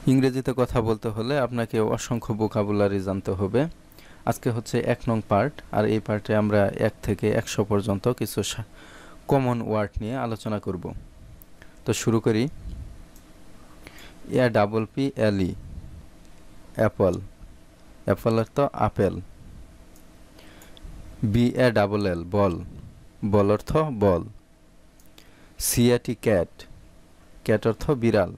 ইংরেজিতে কথা বলতে হলে আপনাকে অসংখ্য ভোকাবুলারি জানতে হবে। আজকে হচ্ছে ১ নং পার্ট, আর এই পার্টে আমরা ১ থেকে ১০০ পর্যন্ত কিছু কমন ওয়ার্ড নিয়ে আলোচনা করব। তো শুরু করি। APPLE অ্যাপল, অ্যাপল অর্থ আপেল। BALL বল, বল অর্থ বল। CAT ক্যাট, ক্যাট অর্থ বিড়াল।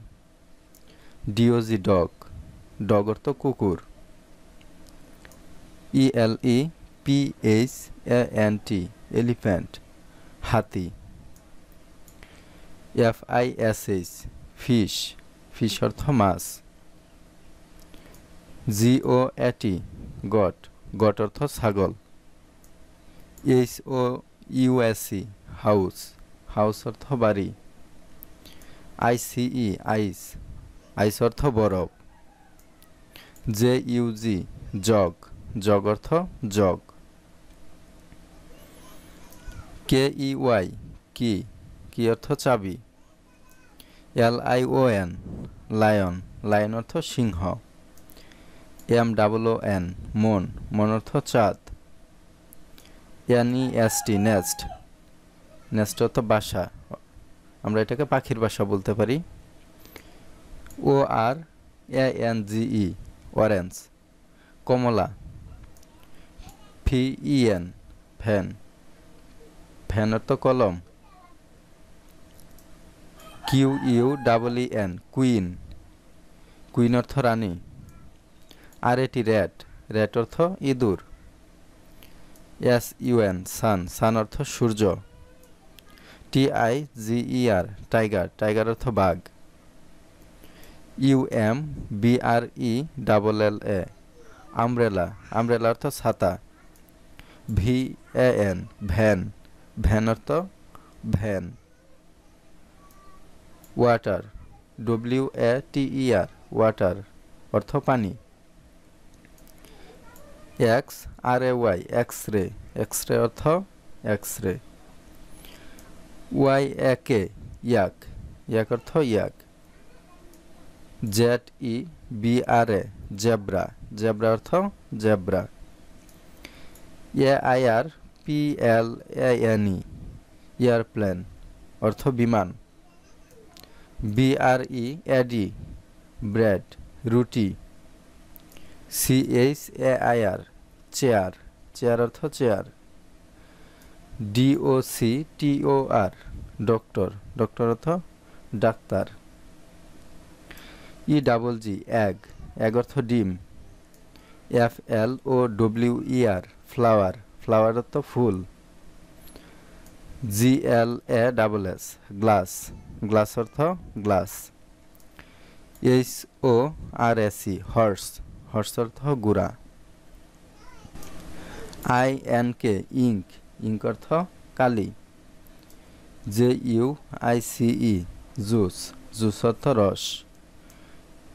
DOG ডগ, ডগ অর্থ কুকুর। ELEPHANT এলিফ্যান্ট, হাতি। FISH ফিশ, ফিশ অর্থ মাছ। GOAT গট, গট অর্থ ছাগল। HOUSE হাউস, হাউস অর্থ বাড়ি। ICE আইস, আইস অর্থ বরফ। JUG জগ, জগ অর্থ জগ। KEY কি, কি অর্থ চাবি। LION লায়ন, লায়ন অর্থ সিংহ। MOON মন, মন অর্থ চাঁদ। NEST নেস্ট, নেস্ট অর্থ বাসা, আমরা এটাকে পাখির বাসা বলতে পারি। ORANGE অরেঞ্জ, কমলা। FEN ফ্যান, ফ্যান অর্থ কলম। QUEEN কুইন, কুইন অর্থ রানী। RAT র্যাট, র্যাট অর্থ ইঁদুর। SUN সান, সান অর্থ সূর্য। TIGER টাইগার, টাইগার অর্থ বাঘ। UMBRELLA আমব্রেলা, আমব্রেলা অর্থ ছাতা। VAN ভ্যান, ভ্যান অর্থ ভ্যান। ওয়াটার, WATER ওয়াটার অর্থ পানি। XRAY এক্সরে, এক্সরে অর্থ এক্সরে। YAK ইয়াক, ইয়াক অর্থ ইয়াক। ZEBRA জেব্রা, জেব্রা অর্থ জেব্রা। AIRPLANE এয়ারপ্লেন অর্থ বিমান। BREAD ব্রেড, রুটি। CHAIR চেয়ার, চেয়ার অর্থ চেয়ার। DOCTOR ডক্টর, ডক্টর অর্থ ডাক্তার। EGG এগ, এগ অর্থ ডিম। FLOWER ফ্লাওয়ার, ফ্লাওয়ার অর্থ ফুল। GLASS গ্লাস, গ্লাস অর্থ গ্লাস। HORSE হর্স, হর্স অর্থ ঘোড়া। INK ইঙ্ক, ইঙ্ক অর্থ কালি। JUICE জুস, জুস অর্থ রস।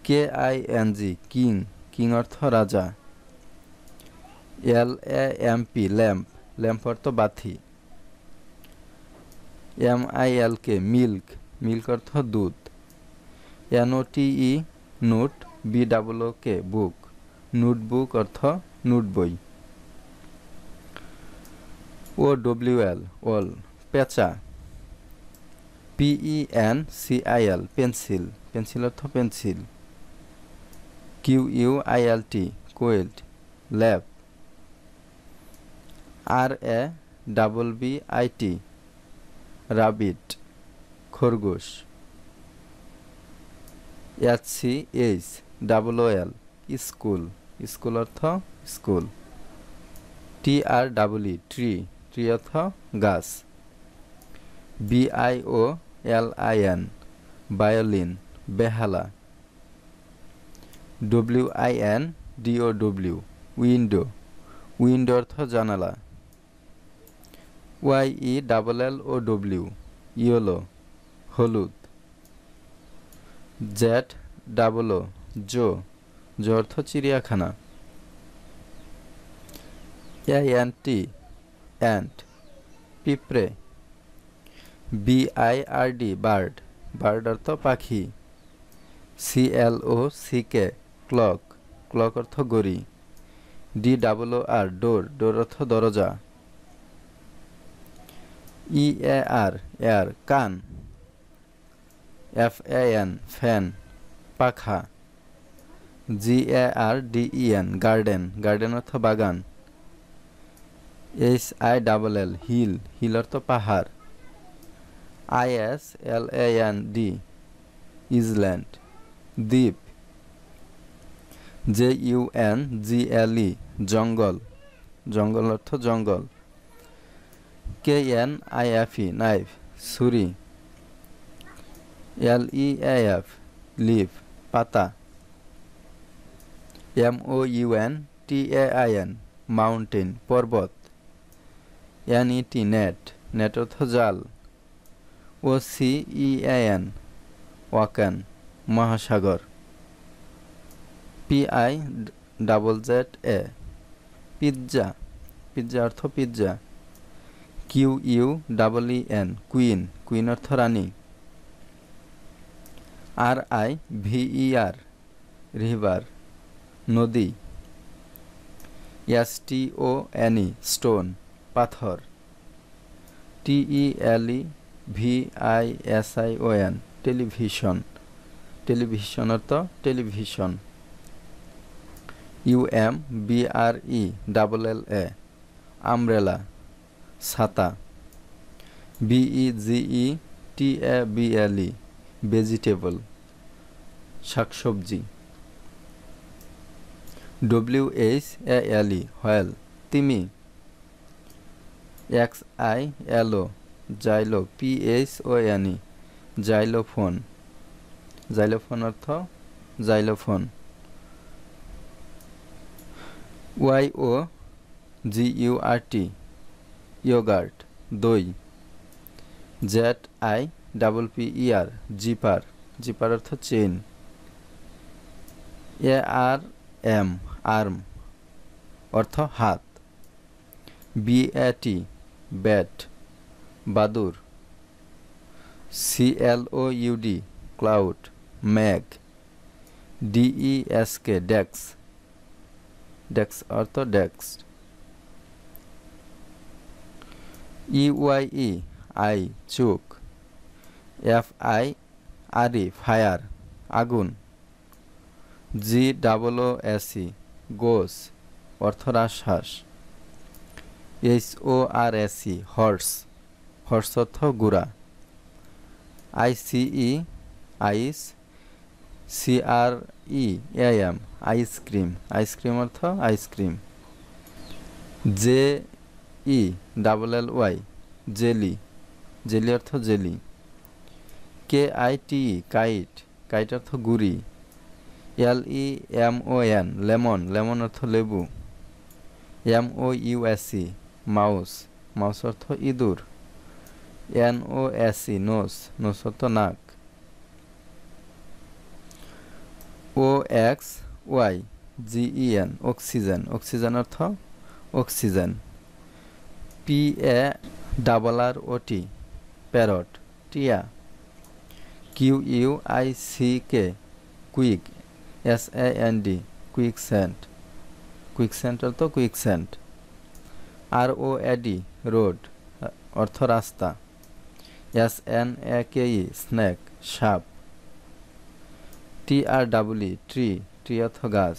KING কিং, কিং অর্থ রাজা। LAMP ল্যাম্প, ল্যাম্প অর্থ বাতি। MILK মিল্ক, মিল্ক অর্থ দুধ। NOTE নোট, BOOK বুক, নোটবুক অর্থ নোট বই। OWL ওল, পেঁচা। PENCIL পেন্সিল, পেন্সিল অর্থ pencil. QUILT কোয়েল্ট, lab. RABBIT rabbit, খরগোশ। SCHOOL স্কুল, স্কুল অর্থ স্কুল। TREE ট্রি, ট্রি অর্থ গাছ। BIOLIN বায়োলিন, বেহালা। WINDOW উইন্ডো, উইন্ডো অর্থ জানালা। YELLOW ইয়েলো, হলুদ। ZOO জো, জো অর্থ চিড়িয়াখানা। ANT অ্যান্ট, পিঁপড়ে। BIRD বার্ড, বার্ড অর্থ পাখি। CLOCK ক্লক, ক্লক অর্থ ঘড়ি। DOOR ডোর, ডোর অর্থ দরজা। EAR এয়ার কান। FAN ফ্যান পাখা। GARDEN গার্ডেন, গার্ডেন অর্থ বাগান। HILL হিল, হিল অর্থ পাহাড়। ISLAND ইসল্যান্ড, দ্বীপ। JUNGLE জঙ্গল, জঙ্গল অর্থ জঙ্গল। KNIFE নাইফ, ছুরি। LEAF লিফ, পাতা। MOUNTAIN মাউন্টেন, পর্বত। NET নেট, নেট অর্থ জাল। OCEAN ওয়াকান, মহাসাগর। PIZZA পিৎজা, পিৎজা অর্থ পিৎজা। QUEEN কুইন, কুইন অর্থ রানী। RIVER রিভার, নদী। STONE স্টোন, পাথর। TELEVISION টেলিভিশন, টেলিভিশন অর্থ টেলিভিশন। UMBRELLA আমব্রেলা, ছাতা। VEGETABLE ভেজিটেবল, শাকসবজি। WHALE হোয়েল, তিমি। XILO Xylo, PHONE xylophone, xylophone অর্থ জাইলোফোন। YOGURT ইয়োগার্ট, দই। ZIPPER জিপার, জিপার অর্থ চেইন। ARM আর্ম অর্থ হাত। BAT ব্যাট, বাদুর। CLOUD ক্লাউড, মেঘ। DESK ডেস্ক, ডেস্ক অর্থ ডেস্ক। EYE আই চোখ। FIRE ফায়ার, আগুন। GOOSE গোস অর্থ রাজহাঁস। HORSE হর্স, হর্স অর্থ ঘোড়া। ICE আইস। CREAM আইসক্রিম, আইসক্রিম অর্থ আইসক্রিম। JELLY জেলি, জেলি অর্থ জেলি। KITE কাইট, কাইট অর্থ গুড়ি। LEMON লেমন, লেমন অর্থ লেবু। MOUSE মাউস, মাউস অর্থ ইঁদুর। NOSE নোস, নোস অর্থ নাক। OXYGEN অক্সিজেন, অক্সিজেন অর্থ অক্সিজেন। PARROT প্যারট, টিয়া। QUICK quick, SAND quicksand, quicksand অর্থ কুইকস্যান্ড। ROAD রোড অর্থ রাস্তা। SNAKE স্ন্যাক, সাপ। TRW ট্রি, ট্রি অর্থ গাছ।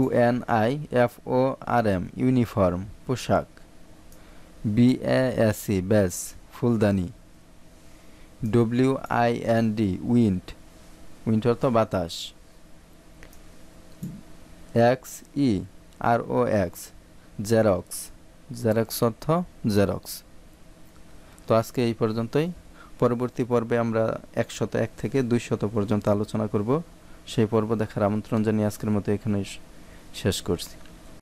UNIFORM ইউনিফর্ম, পোশাক। BASE ব্যাস, ফুলদানি। WIND উইন্ড, উইন্ড অর্থ বাতাস। XEROX জেরক্স, জেরক্স অর্থ জেরক্স। তো আজকে এই পর্যন্তই। পরবর্তী পর্বে আমরা 101 থেকে 200 পর্যন্ত আলোচনা করব। সেই পর্ব দেখার আমন্ত্রণ জানিয়ে আজকের মতো এখানেই শেষ করছি।